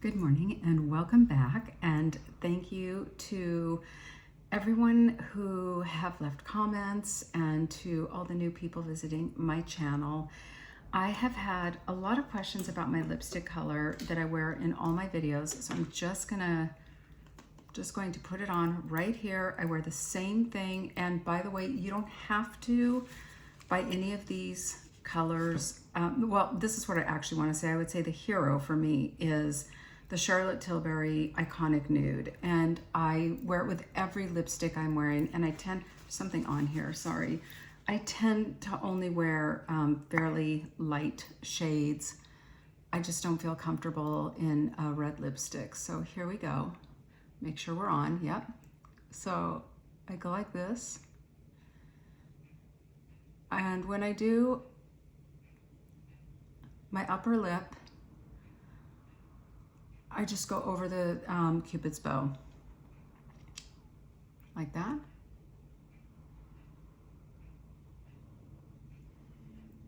Good morning and welcome back, and thank you to everyone who have left comments and to all the new people visiting my channel. I have had a lot of questions about my lipstick color that I wear in all my videos, so I'm just going to put it on right here. I wear the same thing, and by the way, you don't have to buy any of these colors. Well, this is what I actually want to say. I would say the hero for me is the Charlotte Tilbury Iconic Nude, and I wear it with every lipstick I'm wearing, and I tend to only wear fairly light shades. I just don't feel comfortable in a red lipstick. So here we go. Make sure we're on. Yep. So I go like this, and when I do my upper lip, I just go over the Cupid's bow, like that.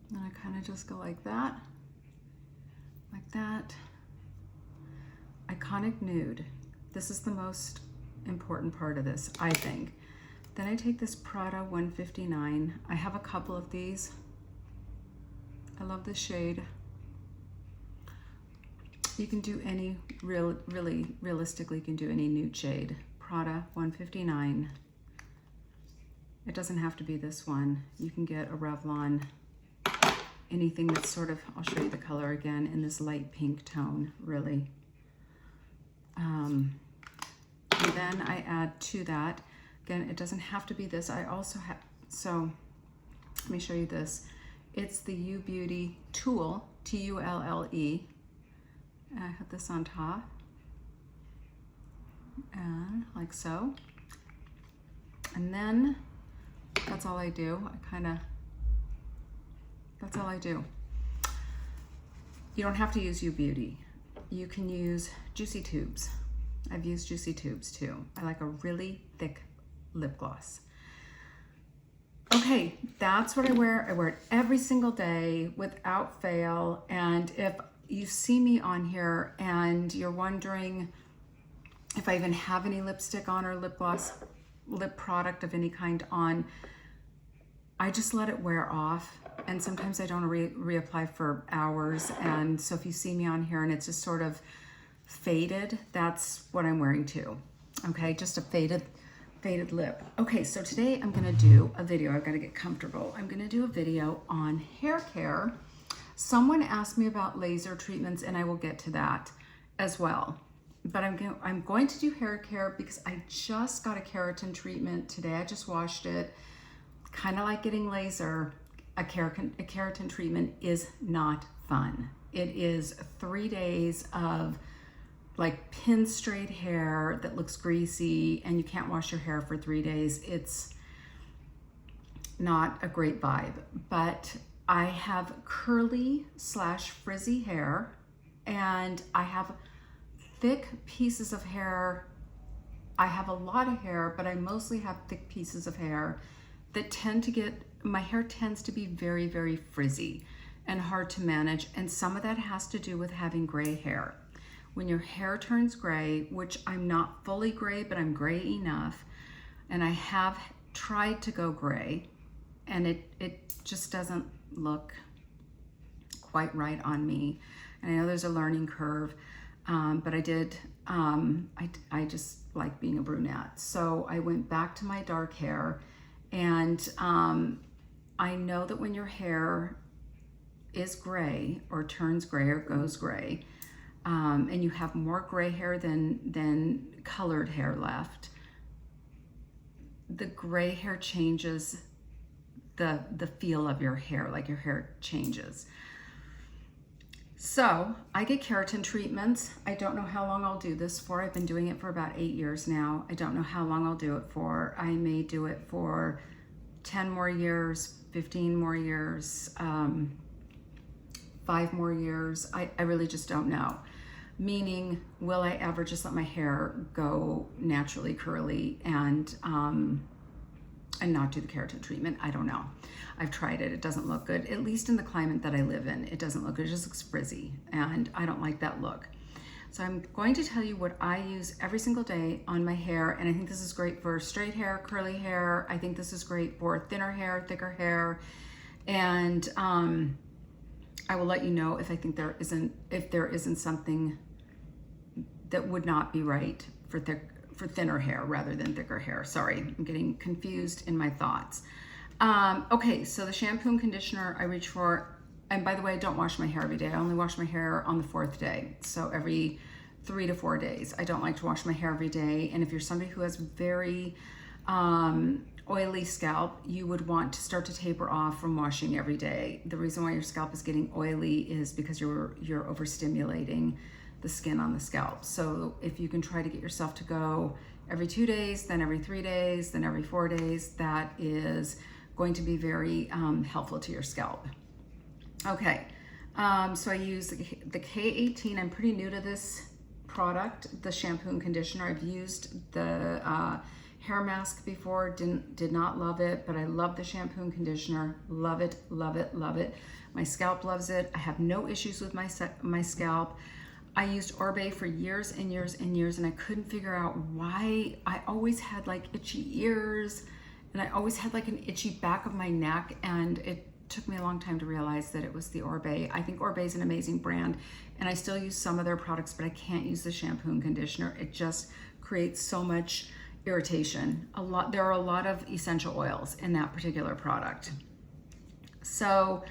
And I kind of just go like that, like that. Iconic Nude. This is the most important part of this, I think. Then I take this Prada 159. I have a couple of these. I love this shade. You can do any, realistically, you can do any nude shade. Prada 159. It doesn't have to be this one. You can get a Revlon, anything that's sort of, I'll show you the color again, in this light pink tone, really. And then I add to that, again, it doesn't have to be this. I also have, so let me show you this. It's the U Beauty Tulle, T-U-L-L-E. I have this on top, and like so. And then that's all I do. That's all I do. You don't have to use U Beauty. You can use Juicy Tubes. I've used Juicy Tubes too. I like a really thick lip gloss. Okay, that's what I wear. I wear it every single day without fail. And if you see me on here and you're wondering if I even have any lipstick on or lip gloss, lip product of any kind on, I just let it wear off. And sometimes I don't reapply for hours. And so if you see me on here and it's just sort of faded, that's what I'm wearing too. Okay, just a faded lip. Okay, so today I'm gonna do a video. I've gotta get comfortable. I'm gonna do a video on hair care. Someone asked me about laser treatments, and I will get to that as well. But I'm going to do hair care because I just got a keratin treatment today. I just washed it. Kind of like getting laser. A keratin treatment is not fun. It is 3 days of like pin straight hair that looks greasy, and you can't wash your hair for 3 days. It's not a great vibe, but I have curly / frizzy hair, and I have thick pieces of hair. I have a lot of hair, but I mostly have thick pieces of hair that my hair tends to be very, very frizzy and hard to manage. And some of that has to do with having gray hair. When your hair turns gray, which I'm not fully gray, but I'm gray enough, and I have tried to go gray, and it just doesn't look quite right on me. And I know there's a learning curve, but I just like being a brunette. So I went back to my dark hair, and I know that when your hair is gray or turns gray or goes gray, and you have more gray hair than colored hair left, the gray hair changes the feel of your hair, like your hair changes. So I get keratin treatments. I don't know how long I'll do this for. I've been doing it for about 8 years now. I don't know how long I'll do it for. I may do it for 10 more years, 15 more years, 5 more years. I really just don't know. Meaning, will I ever just let my hair go naturally curly and not do the keratin treatment? I don't know. I've tried it. It doesn't look good. At least in the climate that I live in, it doesn't look good. It just looks frizzy, and I don't like that look. So I'm going to tell you what I use every single day on my hair, and I think this is great for straight hair, curly hair. I think this is great for thinner hair, thicker hair, and I will let you know if I think there isn't something that would not be right for thinner hair rather than thicker hair. Sorry, I'm getting confused in my thoughts. Okay, so the shampoo and conditioner I reach for. And by the way, I don't wash my hair every day. I only wash my hair on the 4th day. So every 3 to 4 days. I don't like to wash my hair every day. And if you're somebody who has very oily scalp, you would want to start to taper off from washing every day. The reason why your scalp is getting oily is because you're overstimulating the skin on the scalp. So if you can try to get yourself to go every 2 days, then every 3 days, then every 4 days, that is going to be very helpful to your scalp. Okay, so I use the K18. I'm pretty new to this product, the shampoo and conditioner. I've used the hair mask before, did not love it, but I love the shampoo and conditioner. Love it, love it, love it. My scalp loves it. I have no issues with my scalp. I used Orbe for years and years and years, and I couldn't figure out why. I always had like itchy ears, and I always had like an itchy back of my neck, and it took me a long time to realize that it was the Orbe. I think Orbe is an amazing brand, and I still use some of their products, but I can't use the shampoo and conditioner. It just creates so much irritation. There are a lot of essential oils in that particular product. So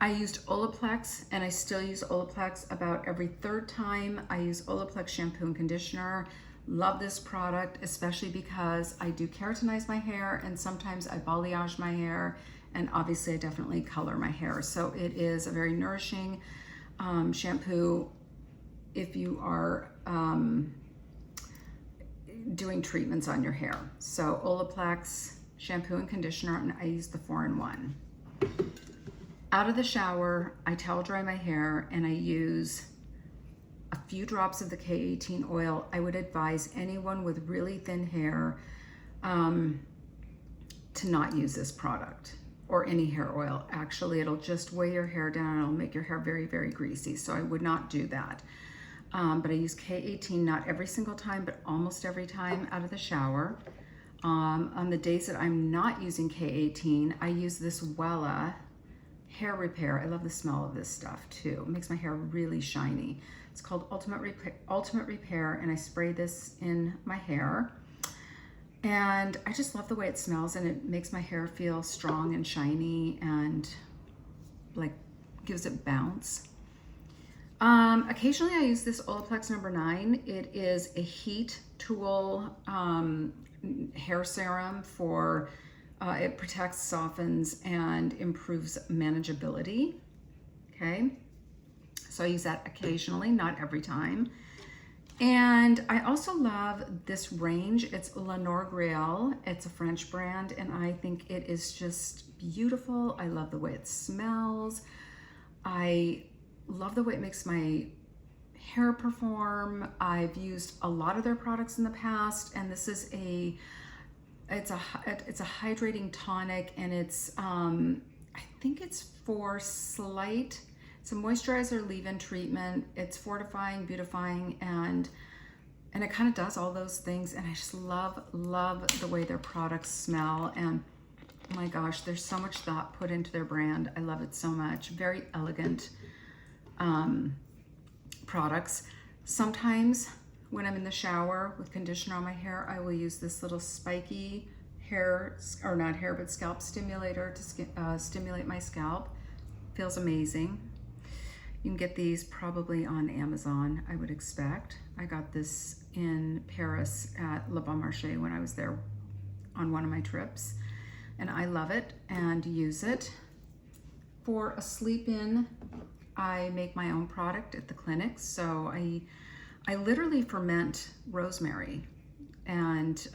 I used Olaplex, and I still use Olaplex about every 3rd time. I use Olaplex shampoo and conditioner. Love this product, especially because I do keratinize my hair, and sometimes I balayage my hair, and obviously I definitely color my hair. So it is a very nourishing shampoo if you are doing treatments on your hair. So Olaplex shampoo and conditioner, and I use the 4-in-1. Out of the shower, I towel dry my hair, and I use a few drops of the K18 oil. I would advise anyone with really thin hair to not use this product, or any hair oil. Actually, it'll just weigh your hair down, and it'll make your hair very, very greasy. So I would not do that. But I use K18 not every single time, but almost every time out of the shower. On the days that I'm not using K18, I use this Wella hair repair. I love the smell of this stuff too. It makes my hair really shiny. It's called Ultimate Repair, and I spray this in my hair. And I just love the way it smells, and it makes my hair feel strong and shiny, and like gives it bounce. Occasionally I use this Olaplex number 9. It is a heat tool hair serum for, it protects, softens, and improves manageability. Okay, so I use that occasionally, not every time. And I also love this range. It's Lenore Griel. It's a French brand, and I think it is just beautiful. I love the way it smells. I love the way it makes my hair perform. I've used a lot of their products in the past, and this is it's a hydrating tonic, and it's I think it's for slight. It's a moisturizer leave-in treatment. It's fortifying, beautifying, and it kind of does all those things. And I just love the way their products smell. And oh my gosh, there's so much thought put into their brand. I love it so much. Very elegant products. Sometimes when I'm in the shower with conditioner on my hair, I will use this little spiky hair, or not hair, but scalp stimulator to stimulate my scalp. Feels amazing. You can get these probably on Amazon, I would expect. I got this in Paris at Le Bon Marché when I was there on one of my trips, and I love it and use it. For a sleep-in, I make my own product at the clinic. So I literally ferment rosemary and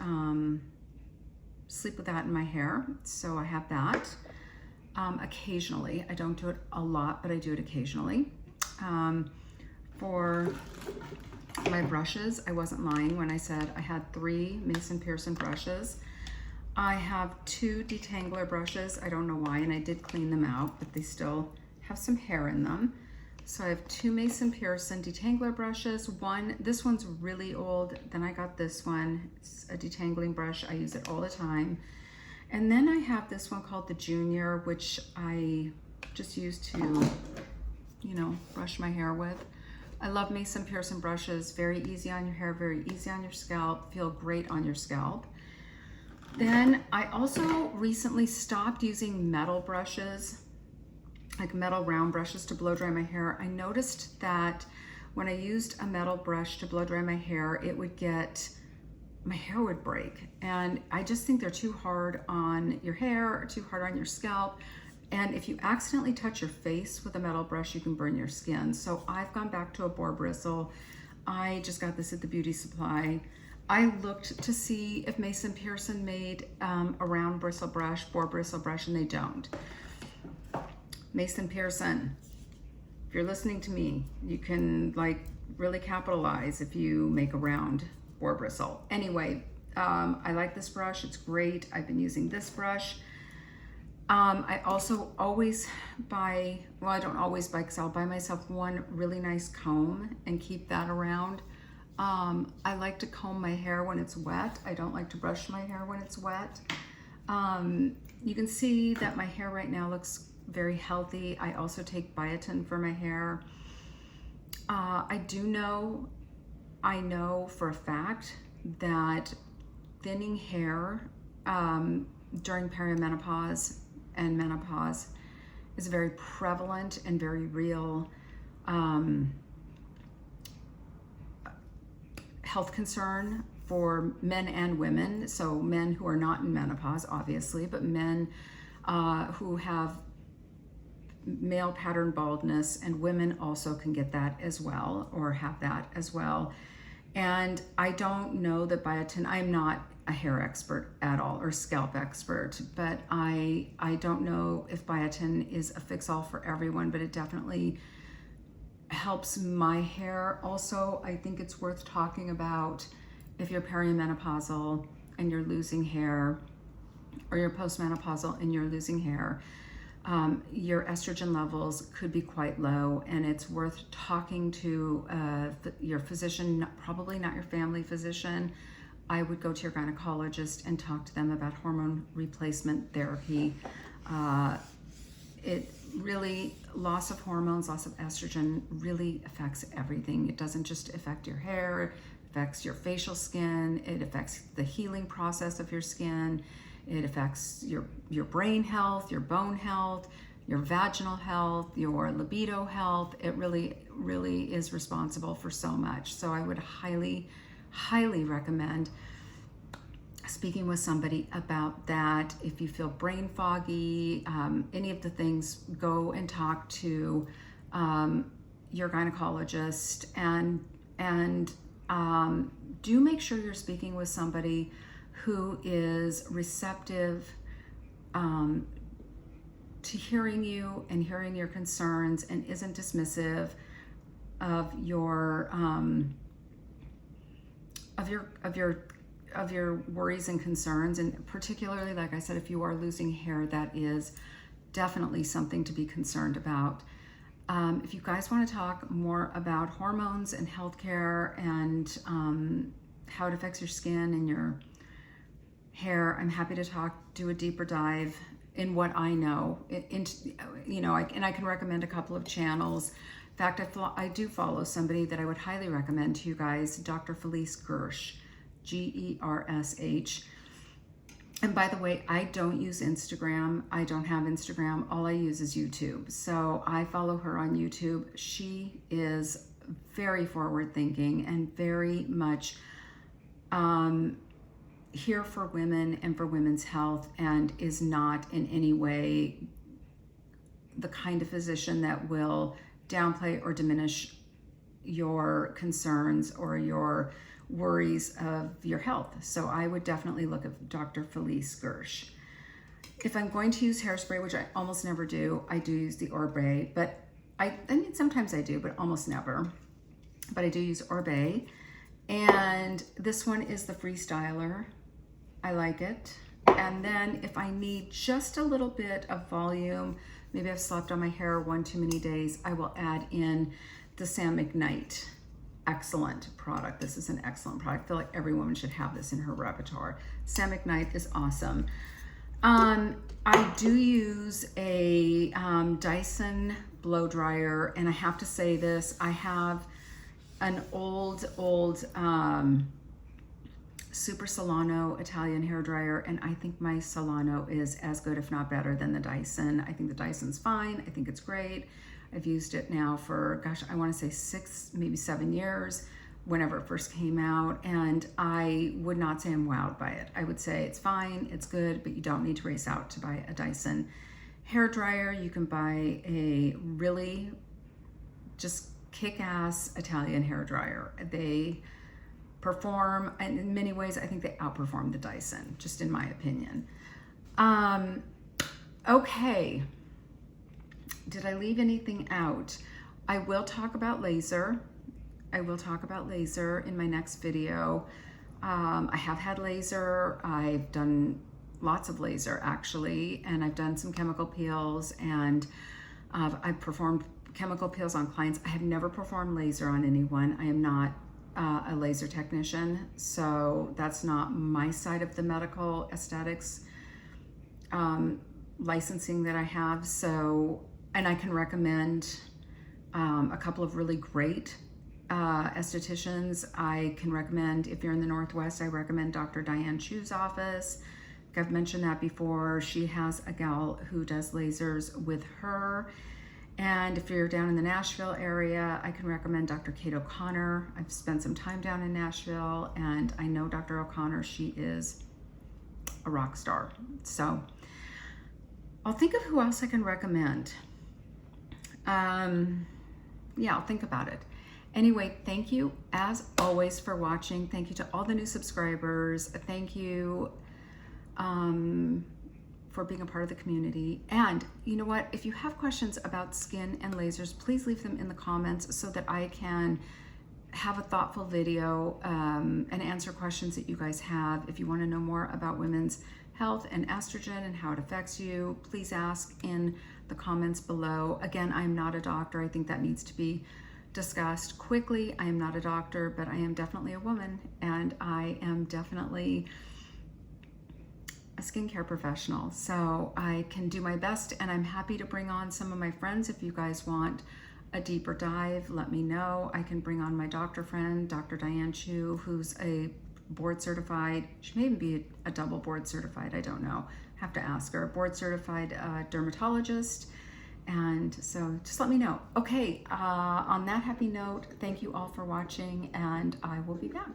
sleep with that in my hair. So I have that. Occasionally, I don't do it a lot, but I do it occasionally. For my brushes, I wasn't lying when I said I had 3 Mason Pearson brushes. I have 2 detangler brushes. I don't know why, and I did clean them out, but they still have some hair in them. So I have 2 Mason Pearson detangler brushes. This one's really old. Then I got this one. It's a detangling brush. I use it all the time. And then I have this one called the Junior, which I just use to, brush my hair with. I love Mason Pearson brushes. Very easy on your hair, very easy on your scalp, feel great on your scalp. Then I also recently stopped using metal brushes, like metal round brushes to blow dry my hair. I noticed that when I used a metal brush to blow dry my hair, my hair would break. And I just think they're too hard on your hair or too hard on your scalp. And if you accidentally touch your face with a metal brush, you can burn your skin. So I've gone back to a boar bristle. I just got this at the beauty supply. I looked to see if Mason Pearson made a round bristle brush, boar bristle brush, and they don't. Mason Pearson, if you're listening to me, you can really capitalize if you make a round boar bristle. Anyway, I like this brush. It's great. I've been using this brush. I also always buy, well, I don't always buy, because I'll buy myself one really nice comb and keep that around. I like to comb my hair when it's wet. I don't like to brush my hair when it's wet. You can see that my hair right now looks very healthy. I also take biotin for my hair. I know for a fact that thinning hair during perimenopause and menopause is a very prevalent and very real health concern for men and women. So men who are not in menopause, obviously, but men who have male pattern baldness, and women also can get that as well, or have that as well. And I don't know that biotin, I'm not a hair expert at all or scalp expert, but I don't know if biotin is a fix-all for everyone, but it definitely helps my hair. Also, I think it's worth talking about if you're perimenopausal and you're losing hair, or you're postmenopausal and you're losing hair. Your estrogen levels could be quite low, and it's worth talking to your physician, probably not your family physician. I would go to your gynecologist and talk to them about hormone replacement therapy. It really, loss of hormones, loss of estrogen really affects everything. It doesn't just affect your hair, it affects your facial skin, it affects the healing process of your skin. It affects your brain health, your bone health, your vaginal health, your libido health. It really, really is responsible for so much. So I would highly, highly recommend speaking with somebody about that. If you feel brain foggy, any of the things, go and talk to your gynecologist, and do make sure you're speaking with somebody who is receptive to hearing you and hearing your concerns, and isn't dismissive of your worries and concerns. And particularly, like I said, if you are losing hair, that is definitely something to be concerned about. If you guys want to talk more about hormones and healthcare and how it affects your skin and your hair, I'm happy to do a deeper dive in what I know. And I can recommend a couple of channels. In fact, I do follow somebody that I would highly recommend to you guys, Dr. Felice Gersh, Gersh. And by the way, I don't use Instagram. I don't have Instagram. All I use is YouTube. So I follow her on YouTube. She is very forward thinking and very much here for women and for women's health, and is not in any way the kind of physician that will downplay or diminish your concerns or your worries of your health. So I would definitely look at Dr. Felice Gersh. If I'm going to use hairspray, which I almost never do, I do use the Orbe, but I mean, sometimes I do, but almost never. But I do use Orbe. And this one is the Freestyler. I like it. And then if I need just a little bit of volume, maybe I've slept on my hair one too many days, I will add in the Sam McKnight. Excellent product. This is an excellent product. I feel like every woman should have this in her repertoire. Sam McKnight is awesome. I do use a Dyson blow dryer, and I have to say this, I have an old Super Solano Italian hair dryer, and I think my Solano is as good, if not better, than the Dyson. I think the Dyson's fine. I think it's great. I've used it now for, gosh, I want to say 6, maybe 7 years, whenever it first came out, and I would not say I'm wowed by it. I would say it's fine, it's good, but you don't need to race out to buy a Dyson hair dryer. You can buy a really just kick-ass Italian hair dryer. They perform, and in many ways, I think they outperform the Dyson, just in my opinion. Okay. Did I leave anything out? I will talk about laser. I will talk about laser in my next video. I have had laser. I've done lots of laser actually, and I've done some chemical peels, and I've performed chemical peels on clients. I have never performed laser on anyone. I am not a laser technician, so that's not my side of the medical aesthetics licensing that I have. So, and I can recommend a couple of really great estheticians. I can recommend, if you're in the Northwest, I recommend Dr. Diane Chu's office. I've mentioned that before. She has a gal who does lasers with her. And if you're down in the Nashville area, I can recommend Dr. Kate O'Connor. I've spent some time down in Nashville, and I know Dr. O'Connor. She is a rock star. So I'll think of who else I can recommend. Yeah, I'll think about it. Anyway, thank you as always for watching. Thank you to all the new subscribers. Thank you for being a part of the community. And you know what? If you have questions about skin and lasers, please leave them in the comments so that I can have a thoughtful video and answer questions that you guys have. If you want to know more about women's health and estrogen and how it affects you, please ask in the comments below. Again, I'm not a doctor. I think that needs to be discussed quickly. I am not a doctor, but I am definitely a woman, and I am definitely a skincare professional. So I can do my best, and I'm happy to bring on some of my friends. If you guys want a deeper dive, let me know. I can bring on my doctor friend, Dr. Diane Chu, who's a board certified, she may even be a double board certified, I don't know, have to ask her, board certified dermatologist. And so just let me know. Okay, on that happy note, thank you all for watching, and I will be back.